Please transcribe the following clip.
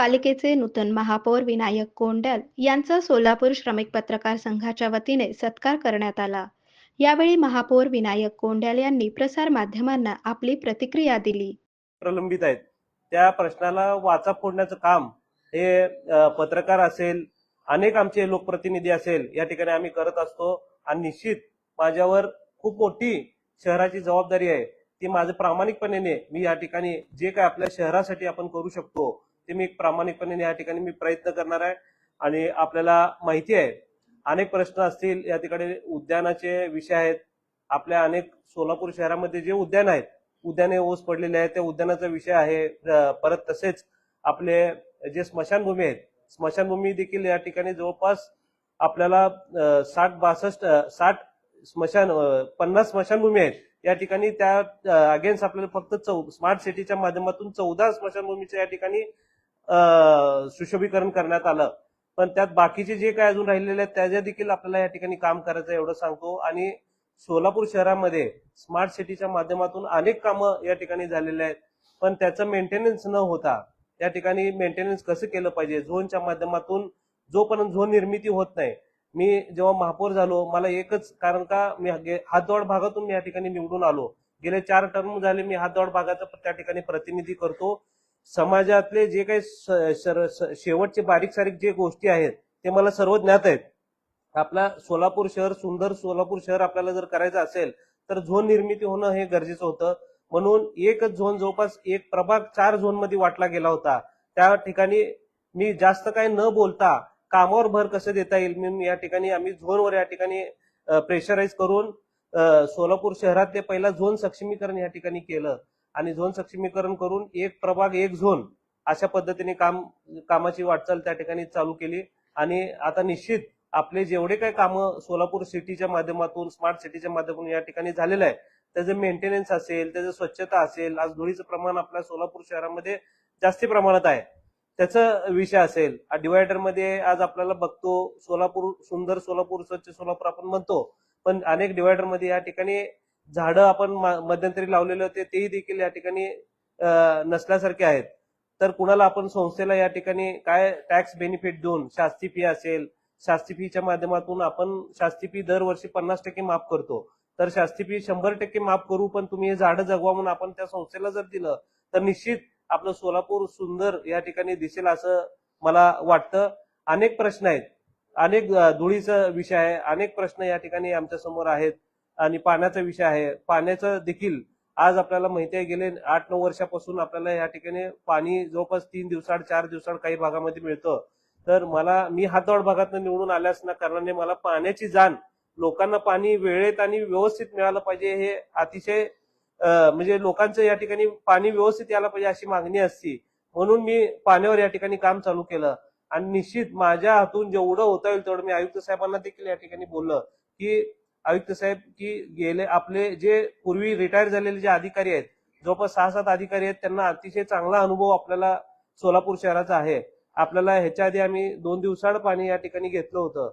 पालिकेचे नूतन महापौर विनायक कोंडल यांचा सोलापूर श्रमिक पत्रकार संघाच्या वतीने सत्कार करण्यात आला। यावेळी महापौर विनायक कोंडल यांनी प्रसार माध्यमांना आपली प्रतिक्रिया दिली। प्रलंबित आहेत त्या प्रश्नाला वाचा फोडण्याचं काम हे पत्रकार असेल, अनेक आमचे लोकप्रतिनिधी असेल या ठिकाणी आम्ही करत असतो। आणि निश्चित माझ्यावर खूप मोठी शहराची जबाबदारी आहे, ती माझं प्रामाणिकपणे मी या ठिकाणी जे काय आपल्या शहरासाठी आपण करू शकतो ते मी प्रामाणिकपणे या ठिकाणी मी प्रयत्न करणार आहे। आणि आपल्याला माहिती आहे अनेक प्रश्न असतील या ठिकाणी, उद्यानाचे विषय आहेत, आपल्या अनेक सोलापूर शहरामध्ये जे उद्यान आहेत, उद्याने ओस पडलेले आहेत, त्या उद्यानाचा विषय आहे। परत तसेच आपले जे स्मशानभूमी आहेत, स्मशानभूमी देखील या ठिकाणी जवळपास आपल्याला 60 50 स्मशानभूमी आहेत या ठिकाणी। त्या अगेन्स्ट आपल्याला फक्त स्मार्ट सिटीच्या माध्यमातून 14 स्मशानभूमीच्या या ठिकाणी सुशोभीकरण करण्यात आलं। पण त्यात बाकीचे जे काय अजून राहिलेले आहेत त्याच्या देखील आपल्याला या ठिकाणी काम करायचं एवढं सांगतो। आणि सोलापूर शहरामध्ये स्मार्ट सिटीच्या माध्यमातून अनेक कामं या ठिकाणी झालेले आहेत, पण त्याचं मेंटेनन्स न होता या ठिकाणी मेंटेनन्स कसं केलं पाहिजे झोनच्या माध्यमातून, जोपर्यंत झोन निर्मिती होत नाही। मी जेव्हा महापौर झालो मला एकच कारण का मी हातदोड भागातून मी या ठिकाणी निवडून आलो, गेले 4 टर्म झाले मी हातदोड भागाचं त्या ठिकाणी प्रतिनिधी करतो। समाजातले जे काही शेवटचे बारीक सारीक जे गोष्टी आहेत ते मला सर्व ज्ञात आहेत। आपला सोलापूर शहर, सुंदर सोलापूर शहर आपल्याला जर करायचं असेल तर झोन निर्मिती होणं हे गरजेचं होतं। म्हणून एकच झोन, जवळपास एक प्रभाग 4 झोन मध्ये वाटला गेला होता। त्या ठिकाणी मी जास्त काही न बोलता कामावर भर कसं देता येईल म्हणून या ठिकाणी आम्ही झोनवर या ठिकाणी प्रेशराईज करून सोलापूर शहरातले पहिला झोन सक्षमीकरण या ठिकाणी केलं। आणि झोन सक्षमीकरण करून एक प्रभाग एक झोन अशा पद्धतीने कामाची वाटचाल त्या ठिकाणी चालू केली। आणि आता निश्चित आपले जेवढे काही कामं सोलापूर सिटीच्या माध्यमातून, स्मार्ट सिटीच्या माध्यमातून या ठिकाणी झालेलं आहे, त्याचं मेंटेनन्स असेल, त्याचं स्वच्छता असेल, आज धुळीचं प्रमाण आपल्या सोलापूर शहरामध्ये जास्ती प्रमाणात आहे, त्याचा विषय असेल, डिवायडर मध्ये आज आपल्याला बघतो सोलापूर सुंदर सोलापूर, स्वच्छ सोलापूर आपण म्हणतो, पण अनेक डिवायडर मध्ये या ठिकाणी झाडं आपण मध्यंतरी लावलेले होते तेही देखील या ठिकाणी नसल्यासारखे आहेत। तर कुणाला आपण संस्थेला या ठिकाणी काय टॅक्स बेनिफिट देऊन शास्ती फी असेल, शास्ती फीच्या माध्यमातून आपण शास्ती फी दरवर्षी 50% माफ करतो, तर शास्ती फी 100% माफ करू, पण तुम्ही हे झाडं जगवा म्हणून आपण त्या संस्थेला जर दिलं तर निश्चित आपलं सोलापूर सुंदर या ठिकाणी दिसेल असं मला वाटतं। अनेक प्रश्न आहेत, अनेक धुळीचा विषय आहे, अनेक प्रश्न या ठिकाणी आमच्या समोर आहेत। आणि पाण्याचा विषय आहे, पाण्याचं देखील आज आपल्याला माहिती आहे गेले 8-9 वर्षापासून आपल्याला या ठिकाणी पाणी जवळपास 3 दिवसाड 4 दिवसाड काही भागामध्ये मिळतं। तर मी हातदोड भागातून निवडून आल्यास ना कारणाने मला पाण्याची जाण, लोकांना पाणी वेळेत आणि व्यवस्थित मिळालं पाहिजे हे अतिशय म्हणजे लोकांचं या ठिकाणी पाणी व्यवस्थित यायला पाहिजे अशी मागणी असते। म्हणून मी पाण्यावर या ठिकाणी काम चालू केलं। आणि निश्चित माझ्या हातून जेवढं होता येईल तेवढं मी आयुक्त साहेबांना देखील या ठिकाणी बोललं की आयुक्त साहेब की गेले आपले जे पूर्वी रिटायर झालेले जे अधिकारी आहेत, जवळपास 6-7 अधिकारी आहेत, त्यांना अतिशय चांगला अनुभव आपल्याला सोलापूर शहराचा आहे। आपल्याला ह्याच्या आधी आम्ही 2 दिवसाड पाणी या ठिकाणी घेतलं होतं,